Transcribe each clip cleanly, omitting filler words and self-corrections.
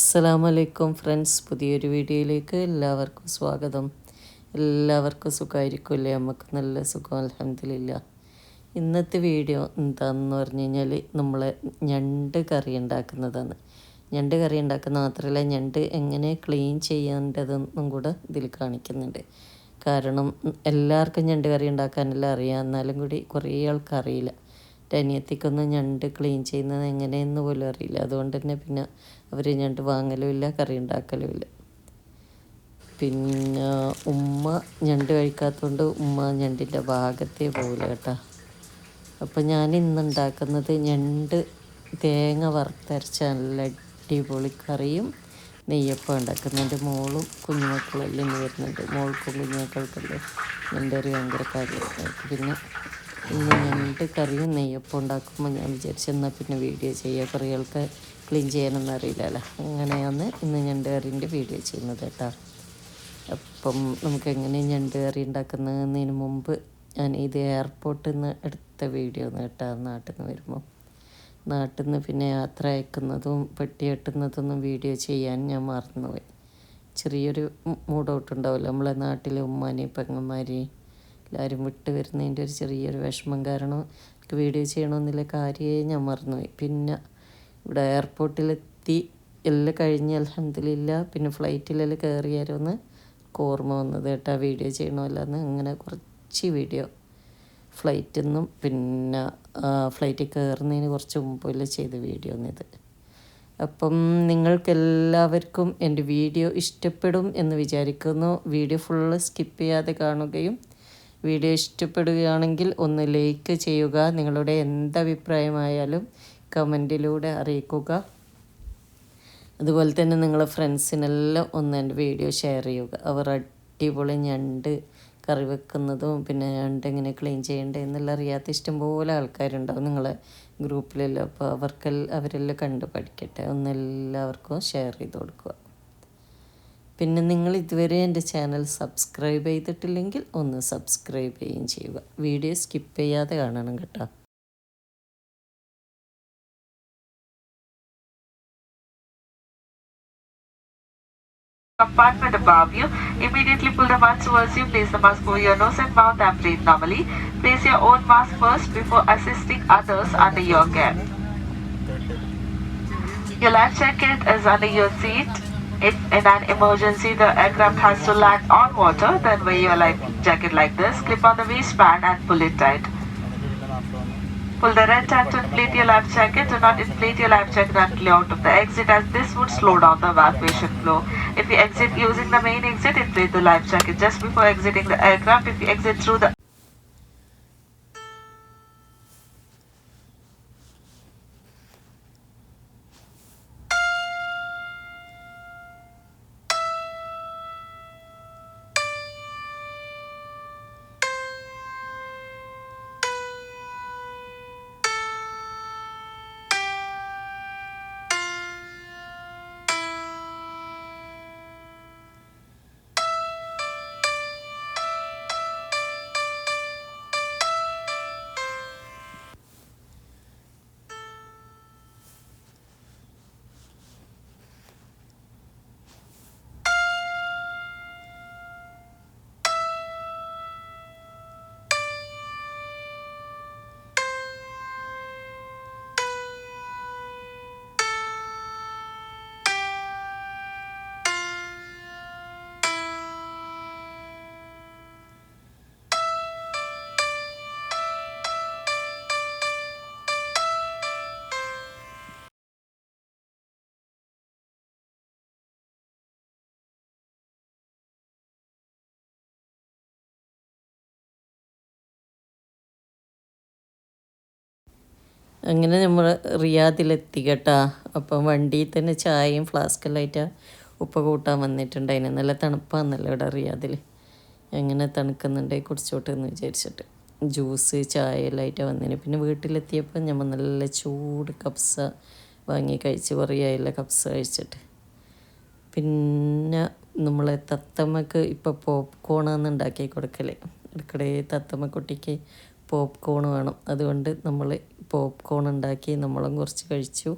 അസ്സലാമലൈക്കും ഫ്രണ്ട്സ്, പുതിയൊരു വീഡിയോയിലേക്ക് എല്ലാവർക്കും സ്വാഗതം. എല്ലാവർക്കും സുഖമായിരിക്കുമല്ലേ? നമുക്ക് നല്ല സുഖം, അൽഹംദുലില്ലാ. ഇന്നത്തെ വീഡിയോ എന്താണെന്ന് പറഞ്ഞു കഴിഞ്ഞാൽ നമ്മൾ ഞണ്ട് കറി ഉണ്ടാക്കുന്നതാണ്. ഞണ്ട് കറി ഉണ്ടാക്കുന്ന മാത്രമല്ല, ഞണ്ട് എങ്ങനെ ക്ലീൻ ചെയ്യേണ്ടതെന്നും കൂടെ ഇതിൽ കാണിക്കുന്നുണ്ട്. കാരണം എല്ലാവർക്കും ഞണ്ട് കറി ഉണ്ടാക്കാനെല്ലാം അറിയാം, എന്നാലും കൂടി കുറേ ആൾക്കറിയില്ല. അനിയത്തിക്കൊന്നും ഞണ്ട് ക്ലീൻ ചെയ്യുന്നത് എങ്ങനെയെന്ന് പോലും അറിയില്ല. അതുകൊണ്ട് തന്നെ പിന്നെ അവർ ഞണ്ട് വാങ്ങലുമില്ല, കറി ഉണ്ടാക്കലുമില്ല. പിന്നെ ഉമ്മ ഞണ്ട് കഴിക്കാത്തതുകൊണ്ട് ഉമ്മ ഞണ്ടിൻ്റെ ഭാഗത്തേ പോകില്ല കേട്ടോ. അപ്പം ഞാൻ ഇന്നുണ്ടാക്കുന്നത് ഞണ്ട് തേങ്ങ വറുത്തരച്ച നല്ല അടിപൊളി കറിയും നെയ്യപ്പം ഉണ്ടാക്കുന്നുണ്ട്. മോളും കുഞ്ഞുമക്കളെല്ലാം ഇന്ന് വരുന്നുണ്ട്. മോൾക്കും കുഞ്ഞുമക്കൾക്കെല്ലാം ഞണ്ട് കറി ഭയങ്കര കാര്യമാണ്. പിന്നെ ഇന്ന് ഞണ്ട് കറിയും നെയ്യപ്പം ഉണ്ടാക്കുമ്പോൾ ഞാൻ വിചാരിച്ചു എന്നാൽ പിന്നെ വീഡിയോ ചെയ്യുക, കുറേ ആൾക്ക് ക്ലീൻ ചെയ്യാനൊന്നും അറിയില്ലല്ലോ. അങ്ങനെയാണ് ഇന്ന് ഞണ്ട് കറീൻ്റെ വീഡിയോ ചെയ്യുന്നത് കേട്ടോ. അപ്പം നമുക്ക് എങ്ങനെ ഞണ്ട് കറി ഉണ്ടാക്കുന്നതിന് മുമ്പ് ഞാൻ ഇത് എയർപോർട്ടിൽ നിന്ന് എടുത്ത വീഡിയോ ഒന്ന് കേട്ടോ. നാട്ടിൽ നിന്ന് വരുമ്പോൾ, നാട്ടിൽ നിന്ന് പിന്നെ യാത്ര അയക്കുന്നതും പെട്ടി കെട്ടുന്നതൊന്നും വീഡിയോ ചെയ്യാൻ ഞാൻ മറന്നുപോയി. ചെറിയൊരു മൂഡ് ഔട്ട് ഉണ്ടാവില്ല നമ്മളെ നാട്ടിലെ ഉമ്മാനെയും പെങ്ങന്മാരെയും എല്ലാവരും വിട്ട് വരുന്നതിൻ്റെ ഒരു ചെറിയൊരു വിഷമം കാരണം എനിക്ക് വീഡിയോ ചെയ്യണമെന്നില്ല കാര്യമേ ഞാൻ മറന്നുപോയി. പിന്നെ ഇവിടെ എയർപോർട്ടിലെത്തി എല്ലാം കഴിഞ്ഞ് അൽഹംദുലില്ലാ. പിന്നെ ഫ്ലൈറ്റിലെല്ലാം കയറിയാലോന്ന് ഓർമ്മ വന്നത് കേട്ടോ, വീഡിയോ ചെയ്യണമല്ലെന്ന്. അങ്ങനെ കുറച്ച് വീഡിയോ ഫ്ലൈറ്റിൽ നിന്നും പിന്നെ ഫ്ലൈറ്റിൽ കയറുന്നതിന് കുറച്ച് മുമ്പെല്ലാം ചെയ്ത വീഡിയോ ഒന്നിത്. അപ്പം നിങ്ങൾക്കെല്ലാവർക്കും എൻ്റെ വീഡിയോ ഇഷ്ടപ്പെടും എന്ന് വിചാരിക്കുന്നു. വീഡിയോ ഫുള്ള് സ്കിപ്പ് ചെയ്യാതെ കാണുകയും വീഡിയോ ഇഷ്ടപ്പെടുകയാണെങ്കിൽ ഒന്ന് ലൈക്ക് ചെയ്യുക. നിങ്ങളുടെ എന്തഭിപ്രായമായാലും കമൻറ്റിലൂടെ അറിയിക്കുക. അതുപോലെ തന്നെ നിങ്ങളെ ഫ്രണ്ട്സിനെല്ലാം ഒന്ന് എൻ്റെ വീഡിയോ ഷെയർ ചെയ്യുക. അവർ അടിപൊളി ഞണ്ട് കറി വെക്കുന്നതും പിന്നെ ഞണ്ട് എങ്ങനെ ക്ലീൻ ചെയ്യേണ്ടത് എന്നെല്ലാം അറിയാത്ത ഇഷ്ടംപോലെ ആൾക്കാരുണ്ടാവും നിങ്ങളെ ഗ്രൂപ്പിലെല്ലാം. അപ്പോൾ അവരെല്ലാം കണ്ട് പഠിക്കട്ടെ. ഒന്നെല്ലാവർക്കും ഷെയർ ചെയ്ത് കൊടുക്കുക. പിന്നെ നിങ്ങൾ ഇതുവരെ എൻ്റെ ചാനൽ സബ്സ്ക്രൈബ് ചെയ്തിട്ടില്ലെങ്കിൽ ഒന്ന് സബ്സ്ക്രൈബ് ചെയ്യുകയും ചെയ്യുക. വീഡിയോ സ്കിപ്പ് ചെയ്യാതെ കാണണം കേട്ടോ. Compartment above you. Immediately pull the mask towards you. Place the mask over your nose and mouth and breathe normally. Place your own mask first before assisting others under your care. Your life jacket is under your seat. If in an emergency the aircraft has to land on water, then wear your life jacket like this. Clip on the waistband and pull it tight. Pull the red tag to inflate your life jacket. Do not inflate your life jacket until you're out of the exit, as this would slow down the evacuation flow. If you exit using the main exit, inflate the life jacket just before exiting the aircraft. If you exit through the അങ്ങനെ നമ്മൾ റിയാദിലെത്തി കേട്ടോ. അപ്പം വണ്ടിയിൽ തന്നെ ചായയും ഫ്ലാസ്കെല്ലാം ആയിട്ട് ഉപ്പ കൂട്ടാൻ വന്നിട്ടുണ്ടായിന്. നല്ല തണുപ്പാണെന്നല്ലോ ഇവിടെ റിയാദിൽ. എങ്ങനെ തണുക്കുന്നുണ്ടെങ്കിൽ കുടിച്ചോട്ടെ എന്ന് വിചാരിച്ചിട്ട് ജ്യൂസ് ചായ എല്ലാം ആയിട്ട് വന്നതിന്. പിന്നെ വീട്ടിലെത്തിയപ്പോൾ നമ്മൾ നല്ല ചൂട് കബ്സ വാങ്ങി കഴിച്ച്, കുറേ ആയില്ല കബ്സ കഴിച്ചിട്ട്. പിന്നെ നമ്മളെ തത്തമ്മക്ക് ഇപ്പോൾ പോപ്കോണാണ് ഉണ്ടാക്കി കൊടുക്കൽ. ഇടയ്ക്കിടെ തത്തമ്മ കുട്ടിക്ക് പോപ്കോൺ വേണം. അതുകൊണ്ട് നമ്മൾ പോപ്കോൺ ഉണ്ടാക്കി നമ്മളും കുറച്ച് കഴിച്ചു.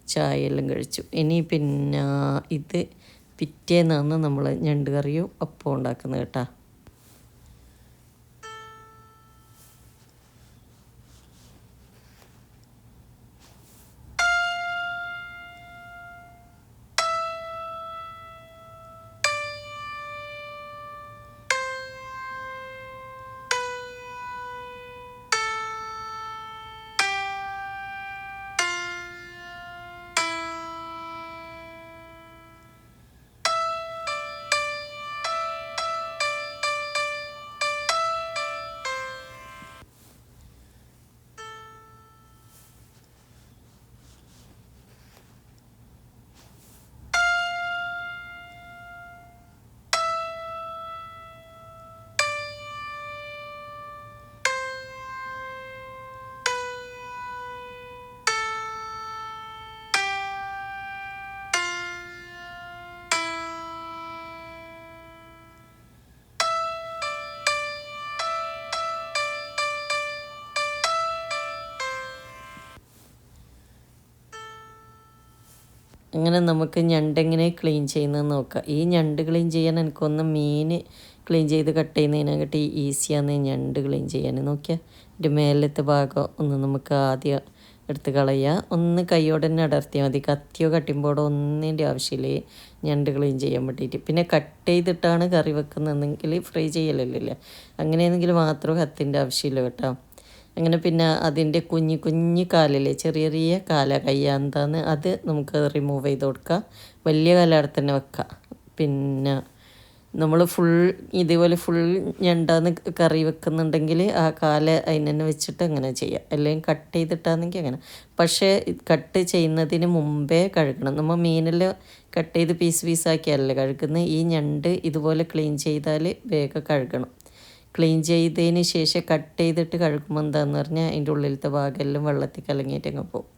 ചായയെല്ലാം കഴിച്ചു. ഇനി പിന്നെ ഇത് പിറ്റേന്നാണ് നമ്മൾ ഞണ്ട് കറിയും അപ്പം ഉണ്ടാക്കുന്നത് കേട്ടോ. അങ്ങനെ നമുക്ക് ഞണ്ടെങ്ങനെ ക്ലീൻ ചെയ്യുന്നതെന്ന് നോക്കാം. ഈ ഞണ്ട് ക്ലീൻ ചെയ്യാൻ എനിക്കൊന്ന് മീൻ ക്ലീൻ ചെയ്ത് കട്ട് ചെയ്യുന്നതിനെക്കാട്ടി ഈസിയാണ് ഞണ്ട് ക്ലീൻ ചെയ്യാൻ. നോക്കിയാൽ ഇതിൻ്റെ മേലത്തെ ഭാഗം ഒന്ന് നമുക്ക് ആദ്യം എടുത്ത് കളയുക. ഒന്ന് കൈയോടെ തന്നെ അടർത്തിയാൽ മതി. കത്തിയോ കട്ടിമ്പോഴോ ഒന്നിൻ്റെ ആവശ്യമില്ലേ ഞണ്ട് ക്ലീൻ ചെയ്യാൻ വേണ്ടിയിട്ട്. പിന്നെ കട്ട് ചെയ്തിട്ടാണ് കറി വെക്കുന്നതെങ്കിൽ ഫ്രൈ ചെയ്യലല്ലേ, അങ്ങനെയാണെങ്കിൽ മാത്രമേ കത്തിൻ്റെ ആവശ്യമില്ല കേട്ടോ. അങ്ങനെ പിന്നെ അതിൻ്റെ കുഞ്ഞു കുഞ്ഞു കാലില്ലേ, ചെറിയ ചെറിയ കാല കയ്യാന്താന്ന് അത് നമുക്ക് റിമൂവ് ചെയ്ത് കൊടുക്കുക. വലിയ കാല അവിടെ തന്നെ വെക്കുക. പിന്നെ നമ്മൾ ഇതേപോലെ ഫുൾ ഞണ്ടാന്ന് കറി വെക്കുന്നുണ്ടെങ്കിൽ ആ കാല അതിന് തന്നെ വെച്ചിട്ട് അങ്ങനെ ചെയ്യാം. അല്ലെങ്കിൽ കട്ട് ചെയ്തിട്ടാണെങ്കിൽ അങ്ങനെ. പക്ഷേ കട്ട് ചെയ്യുന്നതിന് മുമ്പേ കഴുകണം. നമ്മൾ മീനെല്ലാം കട്ട് ചെയ്ത് പീസ് പീസാക്കിയല്ലേ കഴുകുന്നത്. ഈ ഞണ്ട് ഇതുപോലെ ക്ലീൻ ചെയ്താൽ വേഗം കഴുകണം. ക്ലീൻ ചെയ്തതിന് ശേഷം കട്ട് ചെയ്തിട്ട് കഴുകുമ്പോൾ എന്താണെന്ന് പറഞ്ഞാൽ അതിൻ്റെ ഉള്ളിലത്തെ ഭാഗമെല്ലാം വെള്ളത്തിൽ കലങ്ങിയിട്ട് അങ്ങ് പോകും.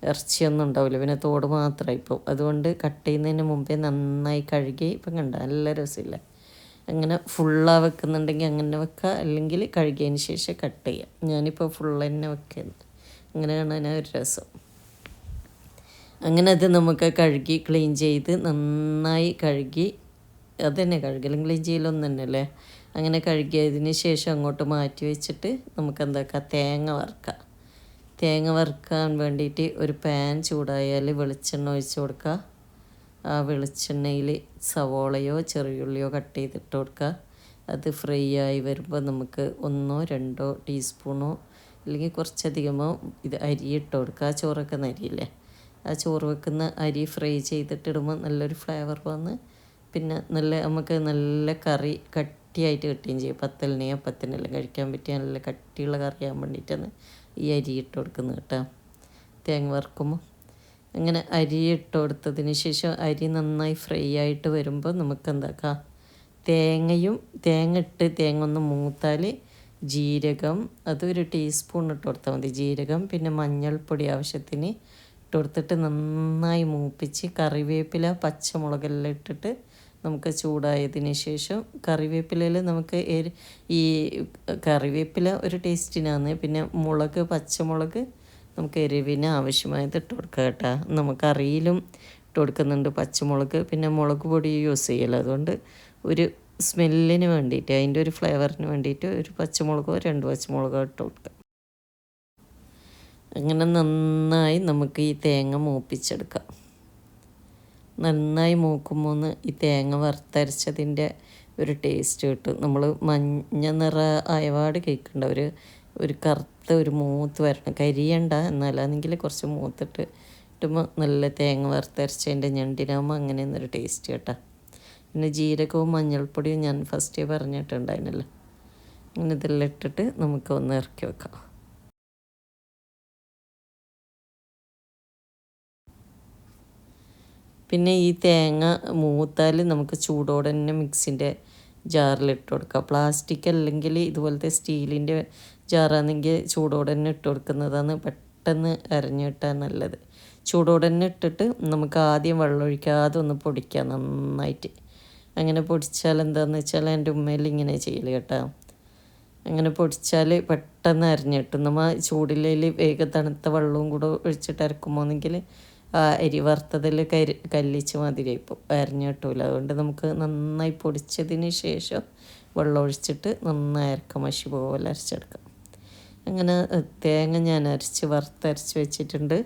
ഇറച്ചിയൊന്നും ഉണ്ടാവില്ല, പിന്നെ തോട് മാത്രമായി പോകും. അതുകൊണ്ട് കട്ട് ചെയ്യുന്നതിന് മുമ്പേ നന്നായി കഴുകി ഇപ്പം കണ്ട നല്ല രസമില്ല. അങ്ങനെ ഫുള്ളാ വെക്കുന്നുണ്ടെങ്കിൽ അങ്ങനെ വെക്കുക, അല്ലെങ്കിൽ കഴുകിയതിന് ശേഷം കട്ട് ചെയ്യുക. ഞാനിപ്പോൾ ഫുൾ തന്നെ വെക്കുന്നത്, അങ്ങനെ കാണാൻ ഒരു രസം. അങ്ങനെ അത് നമുക്ക് കഴുകി ക്ലീൻ ചെയ്ത് നന്നായി കഴുകി, അത് തന്നെ കഴുകലും ക്ലീൻ ചെയ്യലൊന്നും തന്നെ അല്ലേ. അങ്ങനെ കഴുകിയതിന് ശേഷം അങ്ങോട്ട് മാറ്റി വെച്ചിട്ട് നമുക്ക് എന്താക്കാം, തേങ്ങ വറുക്കുക. തേങ്ങ വറുക്കാൻ വേണ്ടിയിട്ട് ഒരു പാൻ ചൂടായാൽ വെളിച്ചെണ്ണ ഒഴിച്ച് കൊടുക്കുക. ആ വെളിച്ചെണ്ണയിൽ സവോളയോ ചെറിയുള്ളിയോ കട്ട് ചെയ്തിട്ട് കൊടുക്കുക. അത് ഫ്രൈ ആയി വരുമ്പോൾ നമുക്ക് 1-2 ടീസ്പൂണോ അല്ലെങ്കിൽ കുറച്ചധികമോ ഇത് അരി ഇട്ട് കൊടുക്കുക. ആ ചോറ് വെക്കുന്ന അരിയില്ലേ, ആ ചോറ് വെക്കുന്ന അരി ഫ്രൈ ചെയ്തിട്ടിടുമ്പോൾ നല്ലൊരു ഫ്ലേവർ വന്ന് പിന്നെ നമുക്ക് നല്ല കറി കട്ടിയായിട്ട് കിട്ടുകയും ചെയ്യും. പത്തലിനെയോ അപ്പത്തിനെല്ലാം കഴിക്കാൻ പറ്റിയ നല്ല കട്ടിയുള്ള കറിയാൻ വേണ്ടിയിട്ടാണ് ഈ അരി ഇട്ട് കൊടുക്കുന്നത് കേട്ടോ. തേങ്ങ വറുക്കുമ്പോൾ അങ്ങനെ അരി ഇട്ട് കൊടുത്തതിന് ശേഷം അരി നന്നായി ഫ്രൈ ആയിട്ട് വരുമ്പോൾ നമുക്ക് എന്താക്കാം, തേങ്ങ ഒന്ന് മൂത്താൽ ജീരകം അതൊരു ടീസ്പൂൺ ഇട്ട് കൊടുത്താൽ മതി. ജീരകം പിന്നെ മഞ്ഞൾപ്പൊടി ആവശ്യത്തിന് ഇട്ട് കൊടുത്തിട്ട് നന്നായി മൂപ്പിച്ച് കറിവേപ്പില പച്ചമുളകെല്ലാം ഇട്ടിട്ട് നമുക്ക് ചൂടായതിന് ശേഷം കറിവേപ്പിലയിൽ നമുക്ക് ഈ കറിവേപ്പില ഒരു ടേസ്റ്റിനാണ്. പിന്നെ പച്ചമുളക് നമുക്ക് എരിവിന് ആവശ്യമായത് ഇട്ട് കൊടുക്കുക കേട്ടോ. നമുക്ക് കറിയിലും ഇട്ട് കൊടുക്കുന്നുണ്ട് പച്ചമുളക്. പിന്നെ മുളക് പൊടി യൂസ് ചെയ്യല, അതുകൊണ്ട് ഒരു സ്മെല്ലിന് വേണ്ടിയിട്ട് അതിൻ്റെ ഒരു ഫ്ലേവറിന് വേണ്ടിയിട്ട് ഒരു പച്ചമുളകോ 2 പച്ചമുളകോ ഇട്ട് കൊടുക്കുക. അങ്ങനെ നന്നായി നമുക്ക് ഈ തേങ്ങ മൂപ്പിച്ചെടുക്കാം. നന്നായി മൂക്കുമ്പോൾ ഈ തേങ്ങ വറുത്തരച്ചതിൻ്റെ ഒരു ടേസ്റ്റ് കിട്ടും. നമ്മൾ മഞ്ഞ നിറ ആയപാട് കേൾക്കണ്ട, ഒരു കറുത്ത ഒരു മൂത്ത് വരണം. കരിയണ്ട, എന്നാലാണെങ്കിൽ കുറച്ച് മൂത്തിട്ട് ഇട്ടുമ്പോൾ നല്ല തേങ്ങ വറുത്തരച്ചതിൻ്റെ ഞണ്ടിനാകുമ്പോൾ അങ്ങനെയൊന്നൊരു ടേസ്റ്റ് കേട്ടോ. പിന്നെ ജീരകവും മഞ്ഞൾപ്പൊടിയും ഞാൻ ഫസ്റ്റ് പറഞ്ഞിട്ടുണ്ടായിരുന്നല്ലോ. അങ്ങനെ ഇതെല്ലാം ഇട്ടിട്ട് നമുക്ക് ഒന്ന് ഇറക്കി വെക്കാം. പിന്നെ ഈ തേങ്ങ മൂത്താൽ നമുക്ക് ചൂടോടെ തന്നെ മിക്സിൻ്റെ ജാറിലിട്ട് കൊടുക്കുക. പ്ലാസ്റ്റിക് അല്ലെങ്കിൽ ഇതുപോലത്തെ സ്റ്റീലിൻ്റെ ജാറാണെങ്കിൽ ചൂടോടെ തന്നെ ഇട്ട് കൊടുക്കുന്നതാണ് പെട്ടെന്ന് അരഞ്ഞു കിട്ടാൻ നല്ലത്. ചൂടോടെ തന്നെ ഇട്ടിട്ട് നമുക്ക് ആദ്യം വെള്ളം ഒഴിക്കാതെ ഒന്ന് പൊടിക്കാം നന്നായിട്ട്. അങ്ങനെ പൊടിച്ചാൽ എന്താണെന്ന് വെച്ചാൽ എൻ്റെ ഉമ്മയിൽ ഇങ്ങനെ ചെയ്യൽ കേട്ടോ. അങ്ങനെ പൊടിച്ചാൽ പെട്ടെന്ന് അരഞ്ഞു കിട്ടും. നമ്മൾ ചൂടിലേക്ക് വേഗം തണുത്ത വെള്ളവും കൂടെ ഒഴിച്ചിട്ട് അരക്കുമ്പോഴെങ്കിൽ അരി വറുത്തതിൽ കല്ലിച്ച് മാതിരി ഇപ്പോൾ അരഞ്ഞു കിട്ടൂല. അതുകൊണ്ട് നമുക്ക് നന്നായി പൊടിച്ചതിന് ശേഷം വെള്ളം ഒഴിച്ചിട്ട് നന്നായി അരക്കാം, മഷി പോലെ അരച്ചെടുക്കാം. അങ്ങനെ തേങ്ങ ഞാൻ വറുത്തരച്ച് വെച്ചിട്ടുണ്ട്.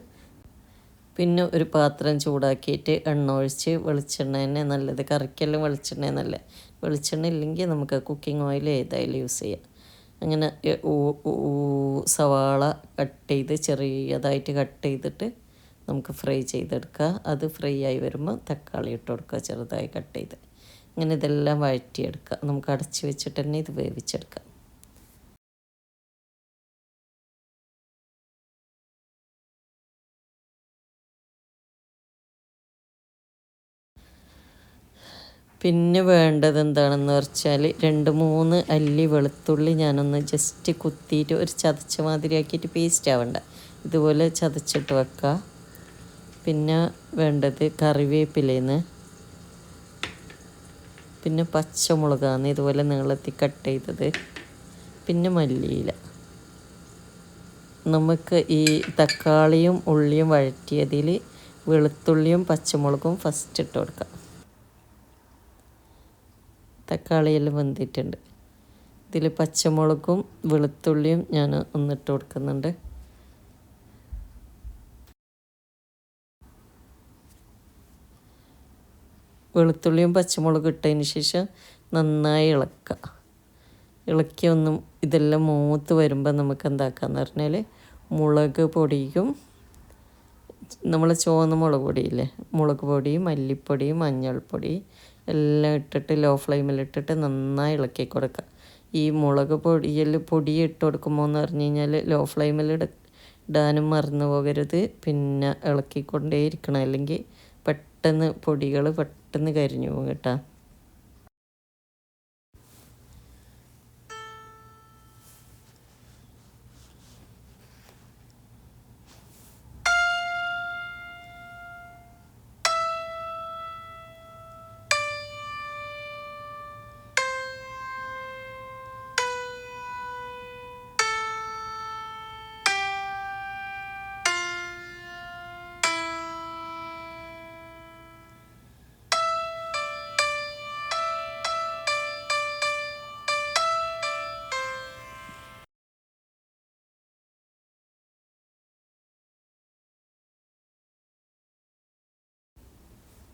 പിന്നെ ഒരു പാത്രം ചൂടാക്കിയിട്ട് എണ്ണ ഒഴിച്ച്, വെളിച്ചെണ്ണ തന്നെ നല്ലത്, കറിക്കെല്ലാം വെളിച്ചെണ്ണ നല്ലത്. വെളിച്ചെണ്ണ ഇല്ലെങ്കിൽ നമുക്ക് കുക്കിംഗ് ഓയിൽ ഏതായാലും യൂസ് ചെയ്യാം. അങ്ങനെ സവാള ചെറിയതായിട്ട് കട്ട് ചെയ്തിട്ട് നമുക്ക് ഫ്രൈ ചെയ്തെടുക്കുക. അത് ഫ്രൈ ആയി വരുമ്പോൾ തക്കാളി ഇട്ട് കൊടുക്കുക, ചെറുതായി കട്ട് ചെയ്ത്. അങ്ങനെ ഇതെല്ലാം വഴറ്റിയെടുക്കുക. നമുക്ക് അടച്ച് വെച്ചിട്ട് തന്നെ ഇത് വേവിച്ചെടുക്കാം. പിന്നെ വേണ്ടത് എന്താണെന്ന് വെച്ചാൽ 2-3 അല്ലി വെളുത്തുള്ളി ഞാനൊന്ന് ജസ്റ്റ് കുത്തിയിട്ട് ഒരു ചതച്ച മാതിരി ആക്കിയിട്ട് പേസ്റ്റ് ആവണ്ട, ഇതുപോലെ ചതച്ചിട്ട് വെക്കുക. പിന്നെ വേണ്ടത് കറിവേപ്പിലേന്ന്, പിന്നെ പച്ചമുളകാണ് ഇതുപോലെ നീളത്തിൽ കട്ട് ചെയ്തത്, പിന്നെ മല്ലിയില. നമുക്ക് ഈ തക്കാളിയും ഉള്ളിയും വഴറ്റിയതിൽ വെളുത്തുള്ളിയും പച്ചമുളകും ഫസ്റ്റ് ഇട്ട് കൊടുക്കാം. തക്കാളിയെല്ലാം വെന്തിട്ടുണ്ട്. ഇതിൽ പച്ചമുളകും വെളുത്തുള്ളിയും ഞാൻ ഒന്നിട്ട് കൊടുക്കുന്നുണ്ട്. വെളുത്തുള്ളിയും പച്ചമുളകും ഇട്ടതിന് ശേഷം നന്നായി ഇളക്കുക. ഇളക്കി ഇതെല്ലാം മൂത്ത് വരുമ്പോൾ നമുക്ക് എന്താക്കാന്ന് പറഞ്ഞാൽ മുളക് പൊടിയും, നമ്മൾ ചുവന്ന മുളക് പൊടിയില്ലേ, മുളക് പൊടിയും മല്ലിപ്പൊടിയും മഞ്ഞൾപ്പൊടി എല്ലാം ഇട്ടിട്ട് ലോ ഫ്ലെയിമിലിട്ടിട്ട് നന്നായി ഇളക്കി കൊടുക്കുക. ഈ മുളക് പൊടി ഇട്ട് കൊടുക്കുമ്പോൾ എന്ന് പറഞ്ഞു കഴിഞ്ഞാൽ ലോ ഫ്ലെയിമിൽ ഇടാനും മറന്നു പോകരുത്. പിന്നെ ഇളക്കിക്കൊണ്ടേയിരിക്കണം, അല്ലെങ്കിൽ പൊടികൾ പെട്ടെന്ന് കരിഞ്ഞു പോകും കേട്ടോ.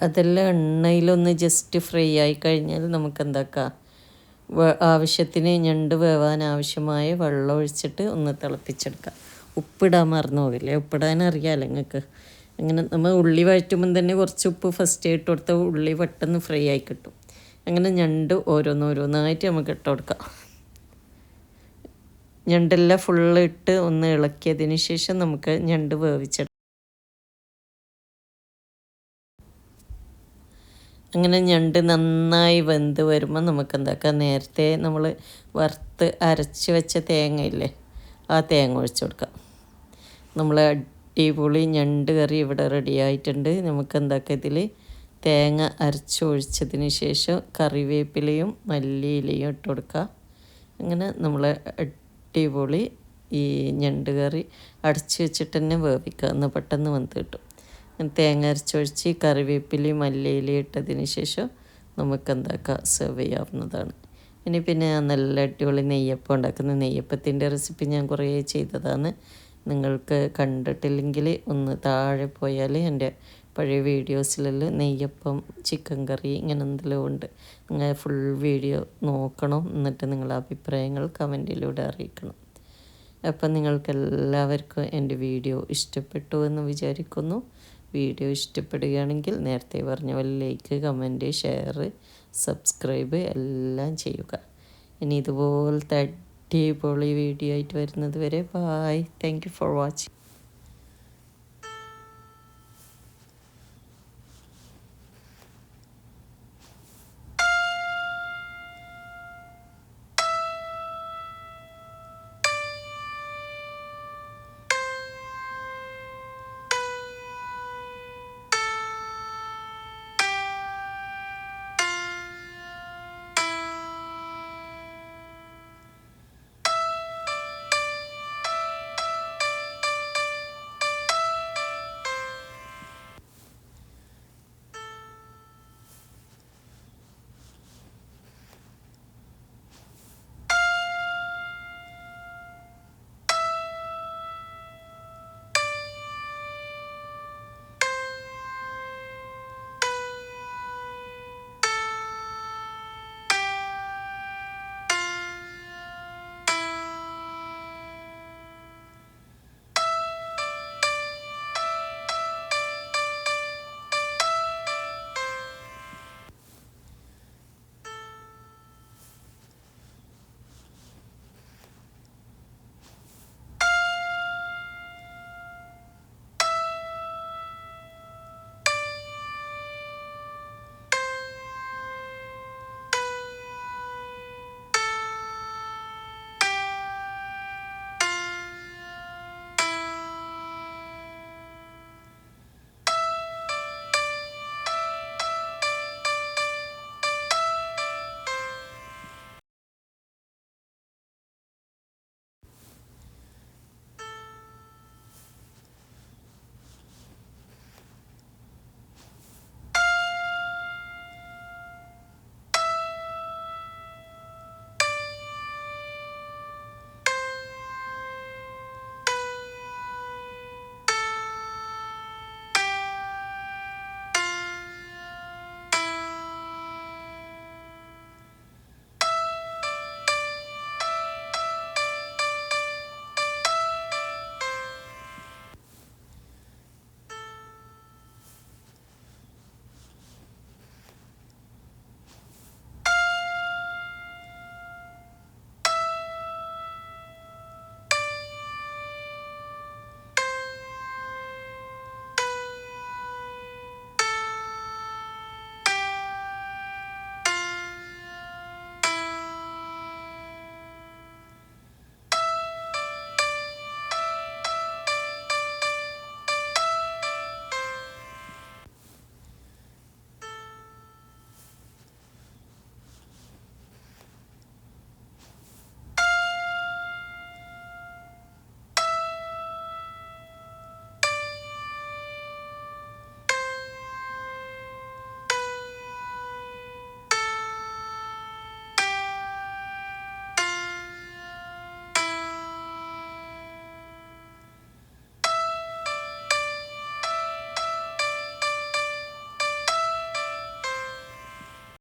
അതെല്ലാം എണ്ണയിലൊന്ന് ജസ്റ്റ് ഫ്രൈ ആയി കഴിഞ്ഞാൽ നമുക്ക് എന്താക്കാം, ആവശ്യത്തിന് ഞണ്ട് വേവാൻ ആവശ്യമായ വെള്ളം ഒഴിച്ചിട്ട് ഒന്ന് തിളപ്പിച്ചെടുക്കാം. ഉപ്പിടാൻ മറന്നു പോകില്ലേ, ഉപ്പിടാൻ അറിയാമല്ലോ നിങ്ങൾക്ക്. അങ്ങനെ നമ്മൾ ഉള്ളി വഴറ്റുമ്പം തന്നെ കുറച്ച് ഉപ്പ് ഫസ്റ്റ് ഇട്ട് കൊടുത്താൽ ഉള്ളി പെട്ടെന്ന് ഫ്രൈ ആയി കിട്ടും. അങ്ങനെ ഞണ്ട് ഓരോന്നോരോന്നായിട്ട് നമുക്ക് ഇട്ട് കൊടുക്കാം. ഞണ്ടെല്ലാം ഫുള്ള് ഇട്ട് ഒന്ന് ഇളക്കിയതിന് ശേഷം നമുക്ക് ഞണ്ട് വേവിച്ചെടുക്കാം. അങ്ങനെ ഞണ്ട് നന്നായി വെന്ത് വരുമ്പോൾ നമുക്ക് എന്താക്കാം, നേരത്തെ നമ്മൾ വറുത്ത് അരച്ച് വെച്ച തേങ്ങയില്ലേ, ആ തേങ്ങ ഒഴിച്ച് കൊടുക്കാം. നമ്മൾ അടിപൊളി ഞണ്ട് കറി ഇവിടെ റെഡി ആയിട്ടുണ്ട്. നമുക്ക് എന്താക്കാം, ഇതിൽ തേങ്ങ അരച്ചൊഴിച്ചതിന് ശേഷം കറിവേപ്പിലയും മല്ലിയിലയും ഇട്ട് കൊടുക്കുക. അങ്ങനെ നമ്മൾ അടിപൊളി ഈ ഞണ്ട് കറി അടച്ച് വെച്ചിട്ട് തന്നെ വേവിക്കുക, എന്നാൽ പെട്ടെന്ന് വെന്ത് കിട്ടും. തേങ്ങ അരച്ചൊഴിച്ച് കറിവേപ്പിലയും മല്ലിയിലയും ഇട്ടതിന് ശേഷം നമുക്ക് എന്താക്കാം, സെർവ് ചെയ്യാവുന്നതാണ്. ഇനി പിന്നെ ഞാൻ നല്ല അടിപൊളി നെയ്യപ്പം ഉണ്ടാക്കുന്ന നെയ്യപ്പത്തിൻ്റെ റെസിപ്പി ഞാൻ കുറേ ചെയ്തതാണ്. നിങ്ങൾക്ക് കണ്ടിട്ടില്ലെങ്കിൽ ഒന്ന് താഴെ പോയാൽ എൻ്റെ പഴയ വീഡിയോസിലെല്ലാം നെയ്യപ്പം, ചിക്കൻ കറി ഇങ്ങനെ എന്തെല്ലാം ഉണ്ട്. നിങ്ങൾ ഫുൾ വീഡിയോ നോക്കണം, എന്നിട്ട് നിങ്ങളുടെ അഭിപ്രായങ്ങൾ കമൻറ്റിലൂടെ അറിയിക്കണം. അപ്പം നിങ്ങൾക്കെല്ലാവർക്കും എൻ്റെ വീഡിയോ ഇഷ്ടപ്പെട്ടു എന്ന് വിചാരിക്കുന്നു. വീഡിയോ ഇഷ്ടപ്പെടുകയാണെങ്കിൽ നേരത്തെ പറഞ്ഞ പോലെ ലൈക്ക്, കമൻറ്റ്, ഷെയർ, സബ്സ്ക്രൈബ് എല്ലാം ചെയ്യുക. ഇനി ഇതുപോലത്തെ അടിപൊളി വീഡിയോ ആയിട്ട് വരുന്നത് വരെ bye. Thank you for watching.